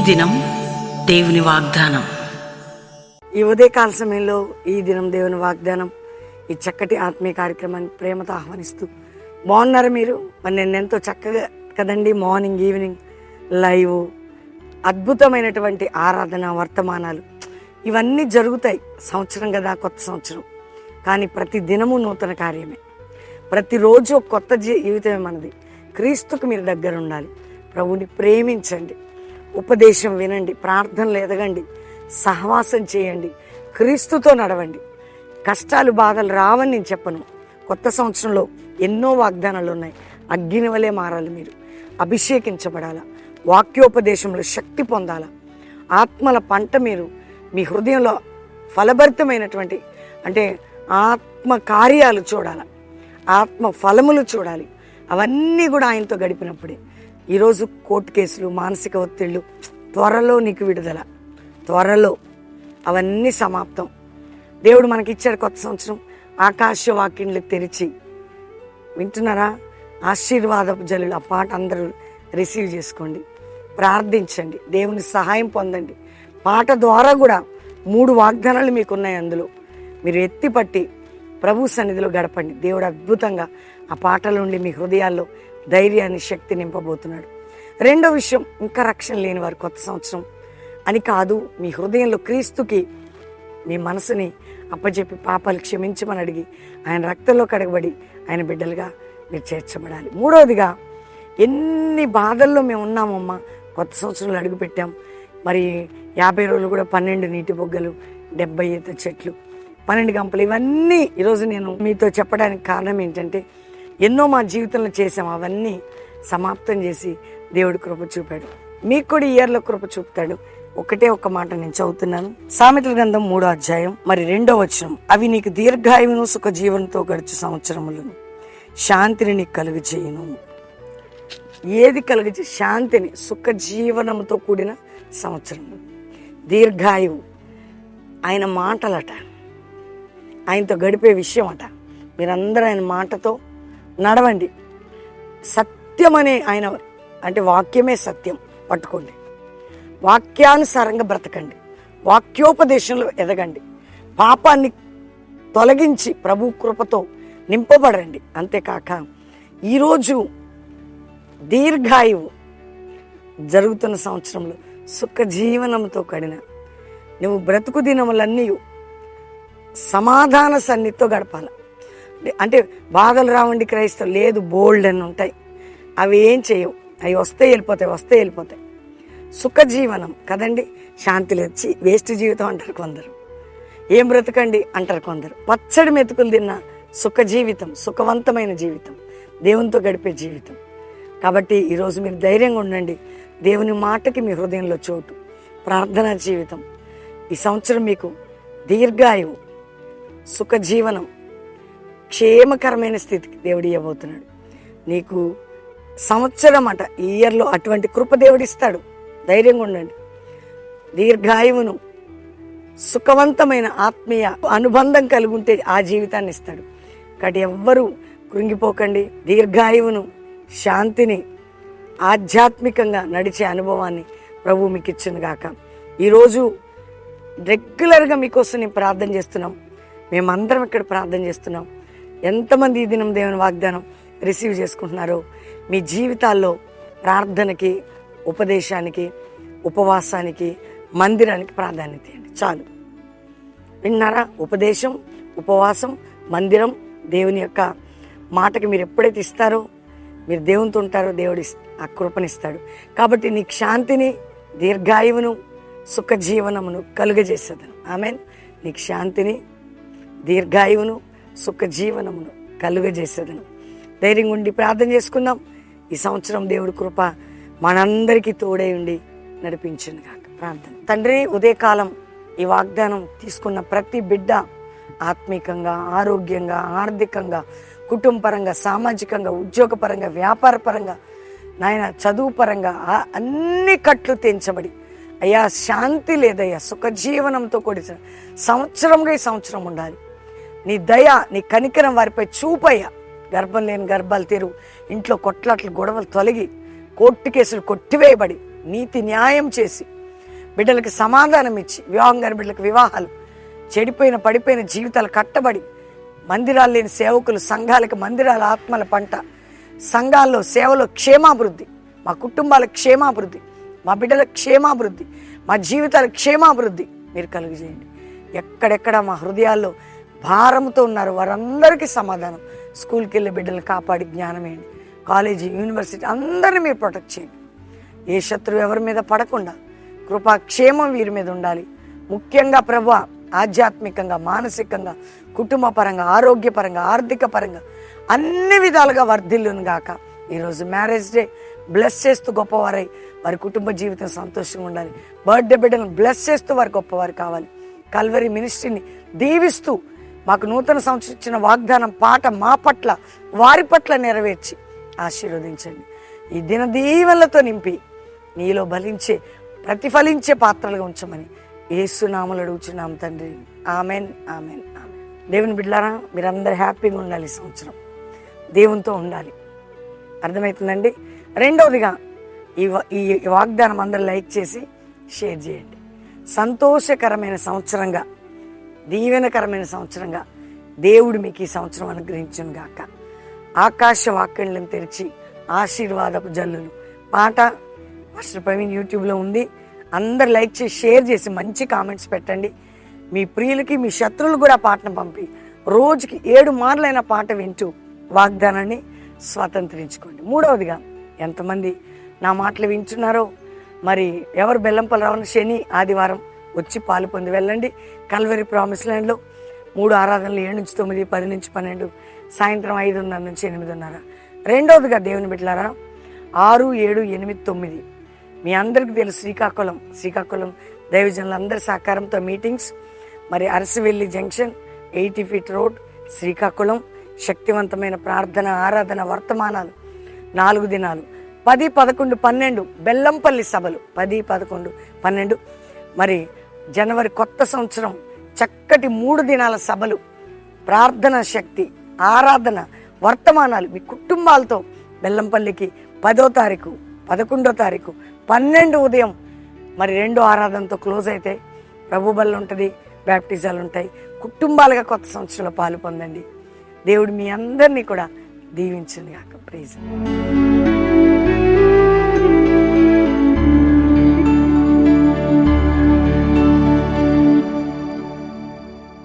దినం దేవుని వాగ్దానం. ఈ ఉదయకాల సమయంలో ఈ దినం దేవుని వాగ్దానం, ఈ చక్కటి ఆత్మీయ కార్యక్రమాన్ని ప్రేమతో ఆహ్వానిస్తూ, బాగున్నారా మీరు? మరి నేను ఎంతో చక్కగా కదండి, మార్నింగ్ ఈవినింగ్ లైవ్, అద్భుతమైనటువంటి ఆరాధన, వర్తమానాలు ఇవన్నీ జరుగుతాయి. సంవత్సరం కదా, కొత్త సంవత్సరం, కానీ ప్రతి దినము నూతన కార్యమే. ప్రతిరోజు కొత్త జీవితమే మనది. క్రీస్తుకు మీరు దగ్గర ఉండాలి. ప్రభుని ప్రేమించండి, ఉపదేశం వినండి, ప్రార్థనలు ఎదగండి, సహవాసం చేయండి, క్రీస్తుతో నడవండి. కష్టాలు బాధలు రావని నేను చెప్పను. కొత్త సంవత్సరంలో ఎన్నో వాగ్దానాలు ఉన్నాయి. అగ్ని వలె మారాలి మీరు, అభిషేకించబడాలా, వాక్యోపదేశంలో శక్తి పొందాలా, ఆత్మల పంట మీరు మీ హృదయంలో ఫలభరితమైనటువంటి అంటే ఆత్మ కార్యాలు చూడాలి, ఆత్మ ఫలములు చూడాలి. అవన్నీ కూడా ఆయనతో గడిపినప్పుడే. ఈరోజు కోర్టు కేసులు, మానసిక ఒత్తిళ్ళు, త్వరలో నీకు విడుదల, త్వరలో అవన్నీ సమాప్తం. దేవుడు మనకిచ్చాడు కొత్త సంవత్సరం. ఆకాశ వాక్యంలు తెరిచి వింటున్నారా? ఆశీర్వాదపు జల్లులు, ఆ పాట అందరూ రిసీవ్ చేసుకోండి, ప్రార్థించండి, దేవుని సహాయం పొందండి. పాట ద్వారా కూడా 3 వాగ్దానాలు మీకు ఉన్నాయి. అందులో మీరు ఎత్తిపట్టి ప్రభు సన్నిధిలో గడపండి. దేవుడు అద్భుతంగా ఆ పాటల నుండి మీ హృదయాల్లో ధైర్యాన్ని, శక్తి నింపబోతున్నాడు. రెండో విషయం, ఇంకా రక్షణ లేని వారు కొత్త సంవత్సరం అని కాదు, మీ హృదయంలో క్రీస్తుకి మీ మనసుని అప్పచెప్పి పాపాలు క్షమించమని అడిగి ఆయన రక్తంలో కడగబడి ఆయన బిడ్డలుగా మీరు చేర్చబడాలి. మూడవదిగా, ఎన్ని బాధల్లో మేము ఉన్నామమ్మా, కొత్త సంవత్సరంలో అడుగు పెట్టాం. మరి 50 రోజులు కూడా 12 నీటి బొగ్గలు, 70 ఈత చెట్లు, 12 గంపలు, ఇవన్నీ ఈరోజు నేను మీతో చెప్పడానికి కారణం ఏంటంటే, ఎన్నో మా జీవితంలో చేసాం, అవన్నీ సమాప్తం చేసి దేవుడు కృప చూపాడు. మీకు కూడా ఈ ఇయర్లో కృప చూపుతాడు. ఒకటే ఒక మాట నేను చదువుతున్నాను. సామెతల గ్రంథం 3వ అధ్యాయం మరి 2వ వచనం. అవి నీకు దీర్ఘాయువును సుఖ జీవనంతో గడుచు సంవత్సరములను శాంతిని నీకు కలుగు చేయును. ఏది కలుగు? శాంతిని, సుఖ జీవనంతో కూడిన సంవత్సరము, దీర్ఘాయువు. ఆయన మాటలట, ఆయనతో గడిపే విషయం అట. మీరందరూ ఆయన మాటతో నడవండి. సత్యం అనే ఆయన అంటే వాక్యమే సత్యం, పట్టుకోండి. వాక్యానుసారంగా బ్రతకండి, వాక్యోపదేశంలో ఎదగండి, పాపాన్ని తొలగించి ప్రభు కృపతో నింపబడండి. అంతేకాక ఈరోజు దీర్ఘాయువు జరుగుతున్న సంవత్సరంలో సుఖ జీవనంతో కడిన నువ్వు బ్రతుకు దినములన్నీ సమాధాన సన్నిధితో గడపాల. అంటే బాధలు రావండి క్రైస్తవులు, లేదు, బోల్డ్ అని ఉంటాయి, అవి ఏం చేయవు, అవి వస్తే వెళ్ళిపోతాయి. సుఖ జీవనం కదండి, శాంతి లేచి వేస్ట్ జీవితం అంటారు కొందరు, ఏం బ్రతకండి అంటారు కొందరు. పచ్చడి మెతుకులు తిన్న సుఖ జీవితం, సుఖవంతమైన జీవితం, దేవునితో గడిపే జీవితం. కాబట్టి ఈరోజు మీరు ధైర్యంగా ఉండండి. దేవుని మాటకి మీ హృదయంలో చోటు, ప్రార్థనా జీవితం. ఈ సంవత్సరం మీకు దీర్ఘాయువు, సుఖ జీవనం, క్షేమకరమైన స్థితికి దేవుడు ఇవ్వబోతున్నాడు. నీకు సంవత్సరం అట, ఈ ఇయర్లో అటువంటి కృప దేవుడు ఇస్తాడు. ధైర్యంగా ఉండండి. దీర్ఘాయువును, సుఖవంతమైన ఆత్మీయ అనుబంధం కలిగి ఉంటే ఆ జీవితాన్ని ఇస్తాడు. కాబట్టి ఎవ్వరూ కృంగిపోకండి. దీర్ఘాయువును, శాంతిని, ఆధ్యాత్మికంగా నడిచే అనుభవాన్ని ప్రభు మీకు ఇచ్చింది గాక. ఈరోజు రెగ్యులర్గా మీకోసం నేను ప్రార్థన చేస్తున్నాం, మేమందరం ఇక్కడ ప్రార్థన చేస్తున్నాం. ఎంతమంది ఈ దినం దేవుని వాగ్దానం రిసీవ్ చేసుకుంటున్నారో, మీ జీవితాల్లో ప్రార్థనకి, ఉపదేశానికి, ఉపవాసానికి, మందిరానికి ప్రాధాన్యత ఇవ్వండి. చాలు. విన్నారా? ఉపదేశం, ఉపవాసం, మందిరం, దేవుని యొక్క మాటకి మీరు ఎప్పుడైతే ఇస్తారో, మీరు దేవునితో ఉంటారో, దేవుడు ఆ కృపనిస్తాడు. కాబట్టి నీకు శాంతిని, దీర్ఘాయువును, సుఖ జీవనమును కలుగజేసేదను. ఆమెన్. నీకు శాంతిని, దీర్ఘాయువును, సుఖ జీవనమును కలుగజేసేదను. ధైర్యంగా ఉండి ప్రార్థన చేసుకుందాం. ఈ సంవత్సరం దేవుడి కృప మనందరికీ తోడై ఉండి నడిపించింది కాక. ప్రార్థన. తండ్రి, ఉదయకాలం ఈ వాగ్దానం తీసుకున్న ప్రతి బిడ్డ ఆత్మీకంగా, ఆరోగ్యంగా, ఆర్థికంగా, కుటుంబపరంగా, సామాజికంగా, ఉద్యోగపరంగా, వ్యాపారపరంగా, నాయన చదువు పరంగా అన్ని కట్లు తెంచబడి, అయ్యా శాంతి లేదయ్యా, సుఖజీవనంతో కూడిన సంవత్సరంగా ఈ సంవత్సరం ఉండాలి. నీ దయ, నీ కనికరం వారిపై చూపయ్యా. గర్భం లేని గర్భాలు తెరువు, ఇంట్లో కొట్లాట్లు, గొడవలు తొలగి, కోర్టు కేసులు కొట్టివేయబడి, నీతి న్యాయం చేసి బిడ్డలకి సమాధానం ఇచ్చి, వివాహం గారి బిడ్డలకు వివాహాలు, చెడిపోయిన పడిపోయిన జీవితాలు కట్టబడి, మందిరాలు లేని సేవకులు, సంఘాలకు మందిరాల ఆత్మల పంట, సంఘాల్లో సేవలో క్షేమాభివృద్ధి, మా కుటుంబాల క్షేమాభివృద్ధి, మా బిడ్డల క్షేమాభివృద్ధి, మా జీవితాల క్షేమాభివృద్ధి మీరు కలుగజేయండి. ఎక్కడెక్కడ మా హృదయాల్లో భారంతో ఉన్నారు వారందరికీ సమాధానం. స్కూల్కి వెళ్ళే బిడ్డలను కాపాడి జ్ఞానం వేయండి. కాలేజీ, యూనివర్సిటీ అందరినీ మీరు ప్రొటెక్ట్ చేయండి. ఏ శత్రువు ఎవరి మీద పడకుండా కృపాక్షేమం వీరి మీద ఉండాలి. ముఖ్యంగా ప్రభువా, ఆధ్యాత్మికంగా, మానసికంగా, కుటుంబ పరంగా, ఆరోగ్యపరంగా, ఆర్థిక పరంగా అన్ని విధాలుగా వర్ధిల్లును గాక. ఈరోజు మ్యారేజ్ డే బ్లెస్ చేస్తూ గొప్పవారై వారి కుటుంబ జీవితం సంతోషంగా ఉండాలి. బర్త్డే బిడ్డలను బ్లెస్ చేస్తూ వారు గొప్పవారు కావాలి. కల్వరీ మినిస్ట్రీని దీవిస్తూ మాకు నూతన సంవత్సరం ఇచ్చిన వాగ్దానం పాట మా పట్ల, వారి పట్ల నెరవేర్చి ఆశీర్వదించండి. ఈ దిన దీవెనలతో నింపి నీలో బలించే, ప్రతిఫలించే పాత్రలుగా ఉంచమని యేసు నామములో అడుగుచున్నాం తండ్రి. Amen, amen, amen. దేవుని బిడ్డలారా, మీరందరూ హ్యాపీగా ఉండాలి. ఈ సంవత్సరం దేవునితో ఉండాలి. అర్థమవుతుందండి. రెండవదిగా ఈ వాగ్దానం అందరూ లైక్ చేసి షేర్ చేయండి. సంతోషకరమైన సంవత్సరంగా, దీవెనకరమైన సంవత్సరంగా దేవుడు మీకు ఈ సంవత్సరం అనుగ్రహించును గాక. ఆకాశ వాక్యలను తెరిచి ఆశీర్వాదపు జల్లులు పాట మాస్టర్ ప్రవీణ్ యూట్యూబ్లో ఉంది. అందరు లైక్ చేసి షేర్ చేసి మంచి కామెంట్స్ పెట్టండి. మీ ప్రియులకి, మీ శత్రువులు కూడా పాటను పంపి రోజుకి 7 మార్లైన పాట వింటూ వాగ్దానాన్ని స్వతంత్రించుకోండి. మూడవదిగా, ఎంతమంది నా మాటలు వింటున్నారో, మరి ఎవరు బెల్లంపల్లి రావణ శని ఆదివారం వచ్చి పాలు పొంది వెళ్ళండి. కల్వరీ ప్రామిస్ ల్యాండ్లో 3 ఆరాధనలు 7 నుంచి 9, 10 నుంచి 12, సాయంత్రం 5:30 నుంచి 8:30. రెండవదిగా దేవుని బిడ్డలారా, 6, 7, 8, 9 మీ అందరికీ తెలుసు శ్రీకాకుళం దైవజనులందరి సహకారంతో మీటింగ్స్. మరి Arasavelli junction, 80 feet road, Srikakulam. శక్తివంతమైన ప్రార్థన, ఆరాధన, వర్తమానాలు 4 దినాలు 10, 11, 12 బెల్లంపల్లి సభలు 10, 11, 12. మరి జనవరి కొత్త సంవత్సరం చక్కటి 3 దినాల సభలు, ప్రార్థన శక్తి, ఆరాధన, వర్తమానాలు మీ కుటుంబాలతో బెల్లంపల్లికి 10వ తారీఖు, 11వ తారీఖు, 12 ఉదయం మరి 2 ఆరాధనతో క్లోజ్ అయితే ప్రభు బల్ల ఉంటుంది, బ్యాప్టిజాలు ఉంటాయి. కుటుంబాలుగా కొత్త సంవత్సరంలో పాలు పొందండి. దేవుడు మీ అందరినీ కూడా దీవించండి గాక. ప్రైజ్.